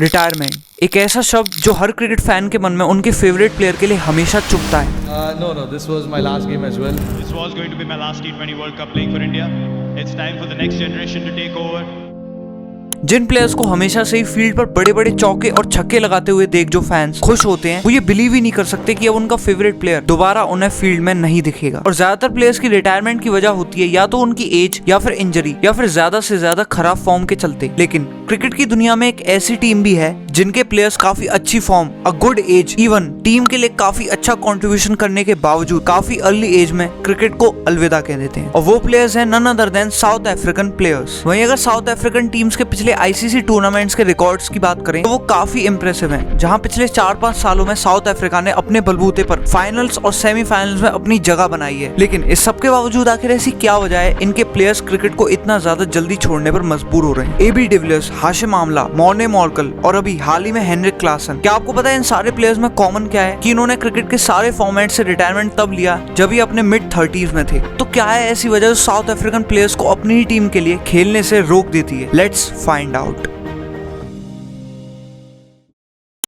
Retirement, एक ऐसा शब्द जो हर क्रिकेट फैन के मन में उनके फेवरेट प्लेयर के लिए हमेशा चुभता है। No, this was my last game as well. This was going to be my last T20 World Cup playing for India. It's time for the next generation to take over. जिन players को हमेशा से ही field पर बड़े बड़े चौके और छक्के लगाते हुए देख जो फैंस खुश होते हैं, वो ये बिलीव ही नहीं कर सकते कि अब उनका फेवरेट प्लेयर दोबारा उन्हें फील्ड में नहीं दिखेगा। और ज्यादातर प्लेयर्स की रिटायरमेंट की वजह होती है या तो उनकी एज या फिर इंजरी या फिर ज्यादा से ज्यादा खराब फॉर्म के चलते। लेकिन क्रिकेट की दुनिया में एक ऐसी टीम भी है जिनके प्लेयर्स काफी अच्छी form, a good age, even team के लिए काफी अच्छा कंट्रीब्यूशन करने के बावजूद काफी अर्ली एज में क्रिकेट को अलविदा कह देते हैं। और वो प्लेयर्स हैं none other than South African players. वहीं अगर साउथ अफ्रीकन टीम्स के पिछले आईसीसी टूर्नामेंट्स के रिकॉर्ड्स की बात करें तो वो काफी इंप्रेसिव हैं, जहां पिछले 4-5 सालों में साउथ अफ्रीका ने अपने बलबूते पर फाइनल्स और सेमीफाइनल्स में अपनी जगह बनाई है। लेकिन इस सब के बावजूद आखिर ऐसी क्या वजह है इनके प्लेयर्स क्रिकेट को इतना ज्यादा जल्दी छोड़ने पर मजबूर हो रहे हैं? AB de Villiers, Hashim Amla, Morne Morkel और अभी हाल ही में हेनरिक क्लासन। क्या आपको पता है इन सारे प्लेयर्स में कॉमन क्या है? कि इन्होंने क्रिकेट के सारे फॉर्मेट से रिटायरमेंट तब लिया जब ये अपने मिड 30s में थे। तो क्या है ऐसी वजह जो साउथ अफ्रीकन प्लेयर्स को अपनी ही टीम के लिए खेलने से रोक देती है? Let's find out.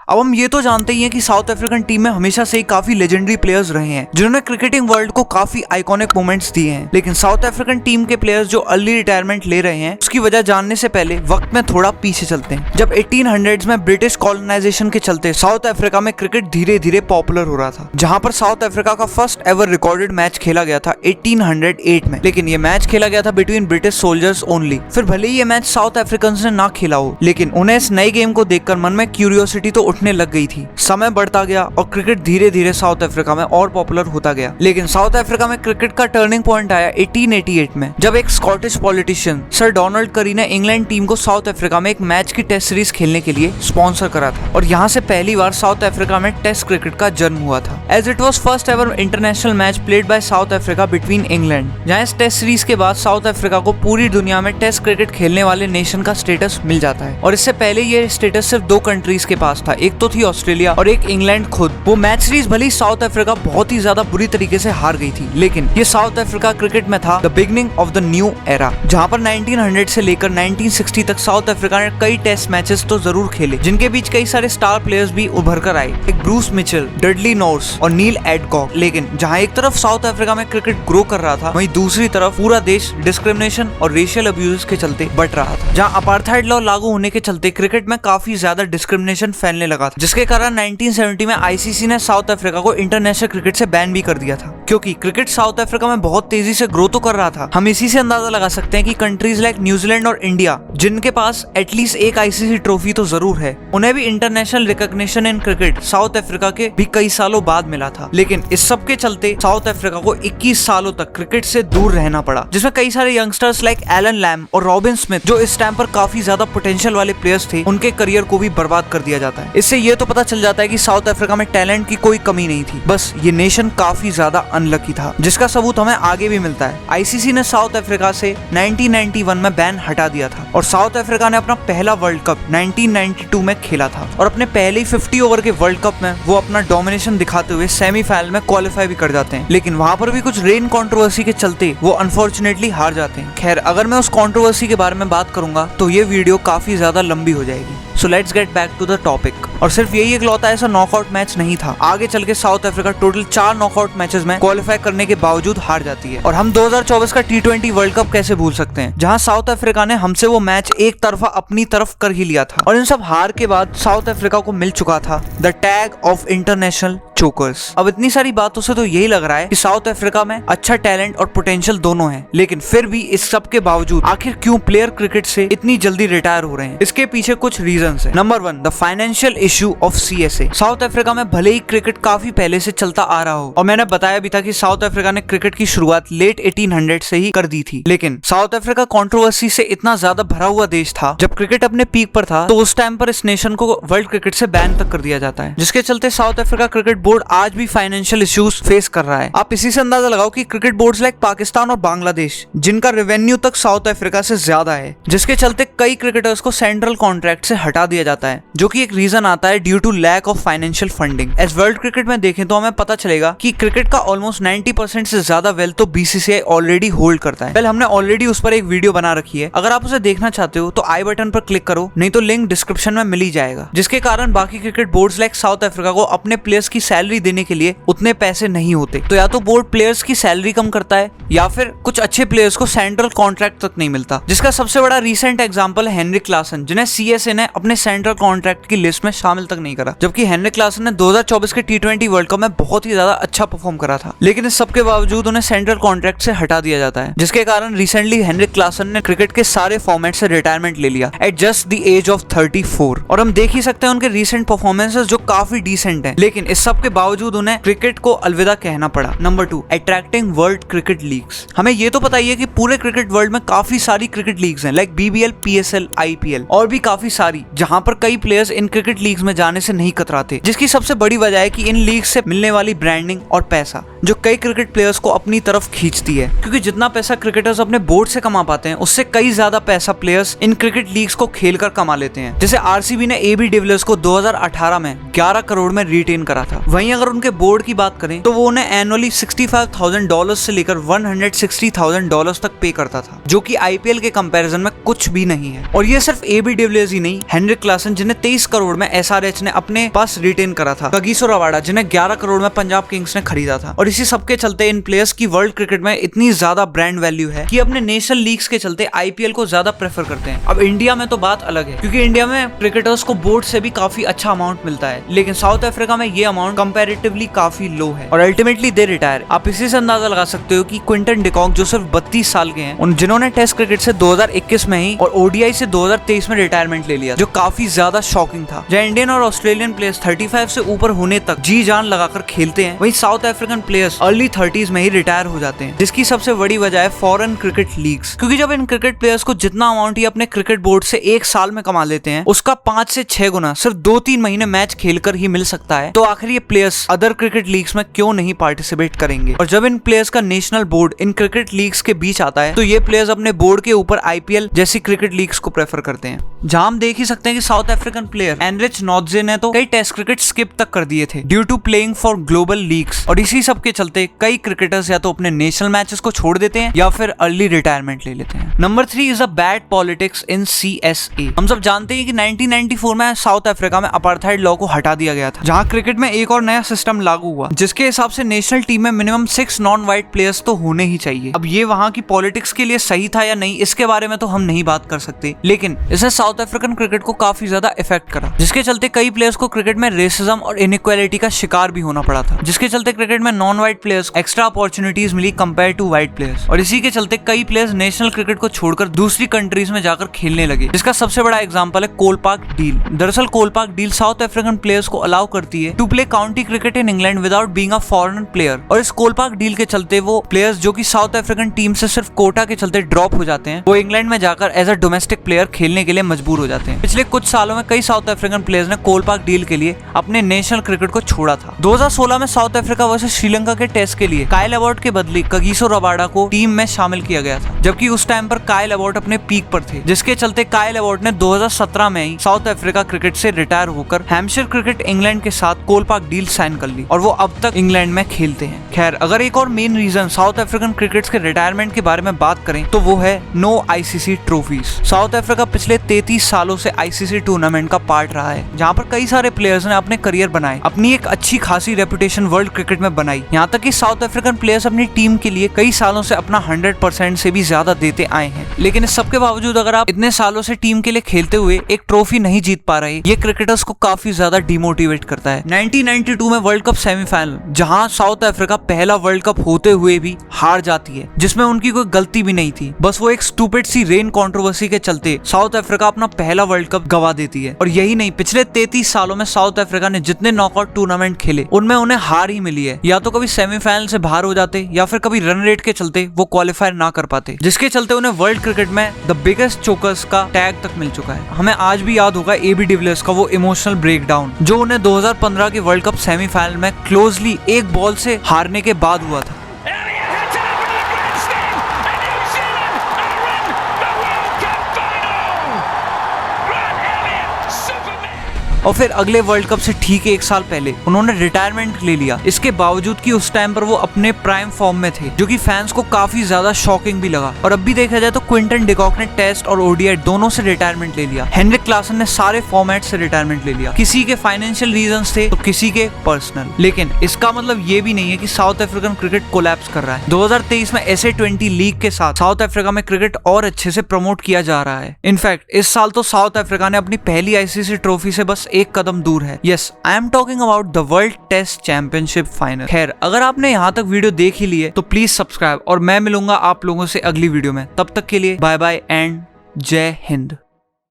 अब हम ये तो जानते ही हैं कि साउथ अफ्रीकन टीम में हमेशा से ही काफी लेजेंडरी प्लेयर्स रहे हैं जिन्होंने क्रिकेटिंग वर्ल्ड को काफी आइकॉनिक मोमेंट्स दिए हैं। लेकिन साउथ अफ्रीकन टीम के प्लेयर्स जो अर्ली रिटायरमेंट ले रहे हैं उसकी वजह जानने से पहले वक्त में थोड़ा पीछे चलते हैं। जब 1800s में ब्रिटिश कॉलोनाइजेशन के चलते साउथ अफ्रीका में क्रिकेट धीरे धीरे पॉपुलर हो रहा था, जहां पर साउथ अफ्रीका का फर्स्ट एवर रिकॉर्डेड मैच खेला गया था 1808 में। लेकिन ये मैच खेला गया था बिटवीन ब्रिटिश सोल्जर्स ओनली। फिर भले ही ये मैच साउथ अफ्रीकन ने ना खेला हो, लेकिन उन्हें इस नए गेम को देखकर मन में क्यूरियोसिटी तो उठने लग गई थी। समय बढ़ता गया और क्रिकेट धीरे धीरे साउथ अफ्रीका में और पॉपुलर होता गया। लेकिन साउथ अफ्रीका में क्रिकेट का टर्निंग पॉइंट आया 1888 में, जब एक स्कॉटिश पॉलिटिशियन सर डोनाल्ड करी ने इंग्लैंड टीम को साउथ अफ्रीका में एक मैच की टेस्ट सीरीज खेलने के लिए स्पॉन्सर करा था। और यहाँ से पहली बार साउथ अफ्रीका में टेस्ट क्रिकेट का जन्म हुआ था, as it was first ever international match played by South Africa between England. जहाँ इस टेस्ट सीरीज के बाद साउथ अफ्रीका को पूरी दुनिया में टेस्ट क्रिकेट खेलने वाले नेशन का स्टेटस मिल जाता है। और इससे पहले ये स्टेटस सिर्फ 2 कंट्रीज के पास था, एक तो थी ऑस्ट्रेलिया और एक इंग्लैंड खुद। वो मैच सीरीज भले ही साउथ अफ्रीका बहुत ही ज्यादा बुरी तरीके से हार गई थी, लेकिन ये साउथ अफ्रीका क्रिकेट में था the beginning of the new era, जहां पर 1900 से लेकर 1960 तक साउथ अफ्रीका ने कई टेस्ट मैचेस तो जरूर खेले, जिनके बीच कई सारे स्टार प्लेयर्स भी उभर कर आए, एक ब्रूस मिचेल, डडली नॉर्स और नील एडकॉक। लेकिन जहां एक तरफ साउथ अफ्रीका में क्रिकेट ग्रो कर रहा था, वहीं दूसरी तरफ पूरा देश डिस्क्रिमिनेशन और रेशियल अब्यूज के चलते बट रहा था। जहां अपार्थाइड लॉ लागू होने के चलते क्रिकेट में काफी ज्यादा डिस्क्रिमिनेशन फैलने लगा था, जिसके कारण 1970 में आईसीसी ने साउथ अफ्रीका को इंटरनेशनल क्रिकेट से बैन भी कर दिया था। क्योंकि क्रिकेट साउथ अफ्रीका में बहुत तेजी से ग्रो तो कर रहा था। हम इसी से अंदाजा लगा सकते हैं कि कंट्रीज लाइक न्यूजीलैंड और इंडिया, जिनके पास एटलीस्ट एक आईसीसी ट्रॉफी तो जरूर है, उन्हें भी international recognition in cricket south Africa के भी कई सालों बाद मिला था। लेकिन इस सब के चलते साउथ अफ्रीका को 21 सालों तक क्रिकेट से दूर रहना पड़ा, जिसमें कई सारे यंगस्टर्स लाइक एलन लैम और रॉबिन स्मिथ, जो इस टाइम पर काफी ज्यादा पोटेंशियल वाले प्लेयर्स थे, उनके करियर को भी बर्बाद कर दिया जाता है। इससे ये तो पता चल जाता है कि साउथ अफ्रीका में टैलेंट की कोई कमी नहीं थी, बस ये नेशन काफी ज्यादा अनलकी था, जिसका सबूत हमें आगे भी मिलता है। आईसीसी ने साउथ अफ्रीका से 1991 में बैन हटा दिया था और साउथ अफ्रीका ने अपना पहला वर्ल्ड कप 1992 में खेला था और अपने पहले ही 50 ओवर के वर्ल्ड कप में वो अपना डोमिनेशन दिखाते हुए सेमीफाइनल में क्वालिफाई भी कर जाते हैं। लेकिन वहां पर भी कुछ रेन कंट्रोवर्सी के चलते वो अनफॉर्चुनेटली हार जाते हैं। खैर, अगर मैं उस कंट्रोवर्सी के बारे में बात करूंगा तो ये वीडियो काफी ज्यादा लंबी हो जाएगी। So let's get back to the topic. और सिर्फ यही इकलौता ऐसा नॉकआउट मैच नहीं था, आगे चल के south Africa total 4 knockout matches में क्वालिफाई करने के बावजूद हार जाती है। और हम 2024 का T20 वर्ल्ड कप कैसे भूल सकते हैं, जहां साउथ अफ्रीका ने हमसे वो मैच एक तरफा अपनी तरफ कर ही लिया था। और इन सब हार के बाद साउथ अफ्रीका को मिल चुका था the tag of international chokers. अब इतनी सारी बातों से तो यही लग रहा है कि साउथ अफ्रीका में अच्छा टैलेंट और पोटेंशियल दोनों है, लेकिन फिर भी इस सब के बावजूद आखिर क्यों प्लेयर क्रिकेट से इतनी जल्दी रिटायर हो रहे हैं? इसके पीछे कुछ रीजंस है। Number 1, the financial issue of CSA। South Africa में भले ही क्रिकेट काफी पहले से चलता आ रहा हो, और मैंने बताया भी था कि साउथ अफ्रीका ने क्रिकेट की शुरुआत लेट 1800 से ही कर दी थी, लेकिन साउथ अफ्रीका कंट्रोवर्सी से इतना ज्यादा भरा हुआ देश था। जब क्रिकेट अपने पीक पर था तो उस टाइम पर इस नेशन को वर्ल्ड क्रिकेट से बैन तक कर दिया जाता है, जिसके चलते साउथ अफ्रीका क्रिकेट बोर्ड आज भी फाइनेंशियल इश्यूज फेस कर रहा है। आप इसी से अंदाजा लगाओ कि क्रिकेट बोर्ड्स लाइक पाकिस्तान और बांग्लादेश, जिनका रेवेन्यू तक साउथ अफ्रीका से ज्यादा है, जिसके चलते कई क्रिकेटर्स को सेंट्रल कॉन्ट्रैक्ट से हटा दिया जाता है, जो कि एक रीजन आता है due to lack of financial funding. As world cricket में देखें तो हमें पता चलेगा कि क्रिकेट का ऑलमोस्ट 90% से ज्यादा वेल्थ तो बीसीसीआई ऑलरेडी होल्ड करता है। हमने ऑलरेडी उस पर एक वीडियो बना रखी है, अगर आप उसे देखना चाहते हो तो आई बटन पर क्लिक करो, नहीं तो लिंक डिस्क्रिप्शन में मिल ही जाएगा। जिसके कारण बाकी cricket boards like south Africa को अपने प्लेयर्स की सैलरी देने के लिए उतने पैसे नहीं होते। तो या तो बोर्ड प्लेयर्स की सैलरी कम करता है या फिर कुछ अच्छे प्लेयर्स को सेंट्रल कॉन्ट्रैक्ट तक नहीं मिलता। जिसका सबसे बड़ा रिसेंट एग्जांपल है हेनरिक क्लासन, जिन्हें सीएसए ने अपने सेंट्रल कॉन्ट्रैक्ट की लिस्ट में शामिल तक नहीं करा। जबकि हेनरिक क्लासन ने 2024 के T20 वर्ल्ड कप में बहुत ही ज्यादा अच्छा परफॉर्म करा था, लेकिन इस सबके बावजूद उन्हें सेंट्रल कॉन्ट्रैक्ट से हटा दिया जाता है। जिसके कारण रिसेंटली हेनरिक क्लासन ने क्रिकेट के सारे फॉर्मेट से रिटायरमेंट ले लिया at just the age of 34। और हम देख ही सकते हैं उनके रिसेंट परफॉर्मेंसेस जो काफी डिसेंट हैं, लेकिन इस सब के बावजूद उन्हें क्रिकेट को अलविदा कहना पड़ा। Number 2, attracting world cricket leagues. हमें ये तो पता ही है कि पूरे क्रिकेट वर्ल्ड में काफी सारी क्रिकेट लीग्स हैं, लाइक BBL, PSL, IPL और भी काफी सारी, जहां पर कई प्लेयर्स इन क्रिकेट लीग्स में जाने से नहीं कतराते। जिसकी सबसे बड़ी वजह है कि इन लीग से मिलने वाली ब्रांडिंग और पैसा जो कई क्रिकेट प्लेयर्स को अपनी तरफ खींचती है, क्योंकि जितना पैसा क्रिकेटर्स अपने बोर्ड से कमा पाते हैं उससे कई ज्यादा पैसा प्लेयर्स इन क्रिकेट लीग्स को खेलकर कमा लेते हैं। जैसे RCB ने AB डिविलियर्स को 2018 में 11 करोड़ में रिटेन करा था। वहीं अगर उनके बोर्ड की बात करें तो वो उन्हें एनुअली $65,000 से लेकर $160,000 तक पे करता था, जो कि IPL के कंपैरिजन में कुछ भी नहीं है। और ये सिर्फ AB डिविलियर्स ही नहीं, हेनरिक क्लासन जिन्हें 23 करोड़ में SRH ने अपने पास रिटेन करा था, कगिसो रबाडा जिन्हें 11 करोड़ में पंजाब किंग्स ने खरीदा था। और इसी सबके चलते इन प्लेयर्स की वर्ल्ड क्रिकेट में इतनी ज्यादा ब्रांड वैल्यू है कि अपने नेशनल लीग्स के चलते IPL को ज्यादा प्रेफर करते हैं। अब इंडिया में तो बात अलग है, क्योंकि इंडिया में क्रिकेटर्स को बोर्ड से भी काफी अच्छा अमाउंट मिलता है, लेकिन साउथ अफ्रीका में ये अमाउंट कंपैरेटिवली काफी लो है और अल्टीमेटली दे रिटायर। आप इसी से अंदाजा लगा सकते हो कि क्विंटन डिकॉक जो सिर्फ 32 साल के हैं, जिन्होंने टेस्ट क्रिकेट से 2021 में ही और ODI से 2023 में रिटायरमेंट ले लिया, जो काफी ज्यादा शॉकिंग था। जहाँ इंडियन और ऑस्ट्रेलियन प्लेयर्स 35 से ऊपर होने तक जी जान लगाकर खेलते हैं, वहीं south African players early 30s में ही रिटायर हो जाते हैं। जिसकी सबसे बड़ी वजह है फॉरेन क्रिकेट लीग्स, क्योंकि जब इन क्रिकेट प्लेयर्स को जितना अमाउंट ही अपने क्रिकेट बोर्ड से एक साल में कमा लेते हैं, उसका 5 से 6 गुना सिर्फ 2-3 महीने मैच खेलकर ही मिल सकता है। तो आखिर ये प्लेयर्स अदर क्रिकेट लीग्स में क्यों नहीं पार्टिसिपेट करेंगे? और जब इन प्लेयर्स का national board in cricket leagues के बीच आता है, तो ये प्लेयर्स अपने बोर्ड के ऊपर IPL जैसी क्रिकेट लीग्स को प्रेफर करते हैं। जहां हम देख ही सकते हैं कि साउथ अफ्रीकन प्लेयर एनरिच नॉट्जे ने तो कई टेस्ट क्रिकेट स्किप तक कर दिए थे due to playing for global leagues. और इसी सब के चलते कई क्रिकेटर्स या तो अपने नेशनल मैचेस को छोड़ देते हैं या फिर अर्ली रिटायरमेंट ले लेते हैं। Number 3 is a bad politics in CSA। हम सब जानते हैं कि 1994 में साउथ अफ्रीका में अपार्थाइड लॉ को हटा दिया गया था, जहां क्रिकेट में एक और नया सिस्टम लागू हुआ, जिसके हिसाब से नेशनल टीम में मिनिमम 6 नॉन वाइट प्लेयर्स तो होने ही चाहिए। अब ये वहां की पॉलिटिक्स के लिए सही था या नहीं, इसके बारे में तो हम नहीं बात कर सकते, लेकिन इसने साउथ अफ्रीकन क्रिकेट को काफी ज्यादा इफेक्ट करा, जिसके चलते कई प्लेयर्स को क्रिकेट में रेसिज्म और इनइक्वालिटी का शिकार भी होना पड़ा था, जिसके चलते क्रिकेट में non white players extra opportunities मिली कंपेयर टू वाइट प्लेयर्स। और इसी के चलते कई प्लेयर्स नेशनल क्रिकेट को छोड़कर दूसरी कंट्रीज में जाकर खेलने लगे, जिसका सबसे बड़ा एग्जांपल है कोलपार्क डील। दरअसल Kolpak deal South African players को अलाउ करती है to play county cricket in England without being a foreign player. और इस कोलपार्क डील के चलते वो प्लेयर्स जो कि साउथ अफ्रीकन टीम से सिर्फ कोटा के चलते ड्रॉप हो जाते हैं, वो इंग्लैंड में जाकर एज अ डोमेस्टिक प्लेयर खेलने के लिए मजबूर हो जाते हैं। पिछले कुछ सालों में कई साउथ अफ्रीकन प्लेयर्स ने कोलपार्क डील के लिए अपने नेशनल क्रिकेट को छोड़ा था। 2016 में साउथ अफ्रीका वर्सेस श्रीलंका के टेस्ट के लिए काइल अबॉट के बदले कगिसो रबाडा को टीम में शामिल किया गया था, जबकि उस टाइम पर काइल अबॉट अपने पीक पर थे, जिसके चलते काइल अबॉट ने 2017 में ही साउथ अफ्रीका क्रिकेट से रिटायर होकर हैम्पशायर क्रिकेट इंग्लैंड के साथ कोलपार्क डील साइन कर ली और वो अब तक इंग्लैंड में खेलते हैं। खैर, अगर एक और main reason South African cricket के रिटायरमेंट के बारे में बात करें तो वो है no ICC trophies. South Africa पिछले 33 सालों से ICC टूर्नामेंट का पार्ट रहा है, जहां पर कई सारे प्लेयर्स ने अपने करियर बनाए, अपनी एक अच्छी खासी रेपुटेशन वर्ल्ड क्रिकेट में बनाई। यहाँ तक कि साउथ अफ्रीकन प्लेयर्स अपनी टीम के लिए कई सालों से अपना 100% से भी ज्यादा देते आए हैं। लेकिन इस सबके बावजूद अगर आप इतने सालों से टीम के लिए खेलते हुए एक ट्रॉफी नहीं जीत पा रहे, ये क्रिकेटर्स को काफी ज्यादा डिमोटिवेट करता है। 1992 में वर्ल्ड कप सेमीफाइनल, जहां साउथ अफ्रीका पहला वर्ल्ड कप होते हुए भी हार जाती है, जिसमें उनकी कोई गलती भी नहीं थी, बस वो एक स्टूपिड सी रेन कंट्रोवर्सी के चलते साउथ अफ्रीका अपना पहला वर्ल्ड कप गवा देती है। और यही नहीं, पिछले 33 सालों में साउथ अफ्रीका ने जितने नॉकआउट टूर्नामेंट खेले उनमें उन्हें हार ही मिली है, या तो कभी सेमीफाइनल से बाहर हो जाते या फिर कभी रन रेट के चलते वो क्वालिफाई ना कर पाते, जिसके चलते उन्हें वर्ल्ड क्रिकेट में द बिगेस्ट चोकर्स का टैग तक मिल चुका है। हमें आज भी याद होगा AB डिविलियर्स का वो इमोशनल ब्रेकडाउन जो उन्हें 2015 के वर्ल्ड कप सेमीफाइनल में क्लोजली एक बॉल से हारने के बाद हुआ था। और फिर अगले वर्ल्ड कप से ठीक 1 साल पहले उन्होंने रिटायरमेंट ले लिया, इसके बावजूद कि उस टाइम पर वो अपने प्राइम फॉर्म में थे, जो कि फैंस को काफी ज्यादा शॉकिंग भी लगा। और अब भी देखा जाए तो क्विंटन डिकॉक ने टेस्ट और ओडीआई दोनों से रिटायरमेंट ले लिया। हेनरिक क्लासन ने सारे फॉर्मेट से रिटायरमेंट ले लिया। किसी के फाइनेंशियल रीजंस थे तो किसी के पर्सनल। लेकिन इसका मतलब ये भी नहीं है कि साउथ अफ्रीकन क्रिकेट कोलैप्स कर रहा है। 2023 में SA20 लीग के साथ साउथ अफ्रीका में क्रिकेट और अच्छे से प्रमोट किया जा रहा है। इनफैक्ट इस साल तो साउथ अफ्रीका ने अपनी पहली ICC ट्रॉफी से बस एक कदम दूर है। Yes, I am talking about the World Test Championship final. खैर, अगर आपने यहाँ तक वीडियो देख ही ली है तो प्लीज सब्सक्राइब, और मैं मिलूंगा आप लोगों से अगली वीडियो में। तब तक के लिए बाय बाय एंड जय हिंद।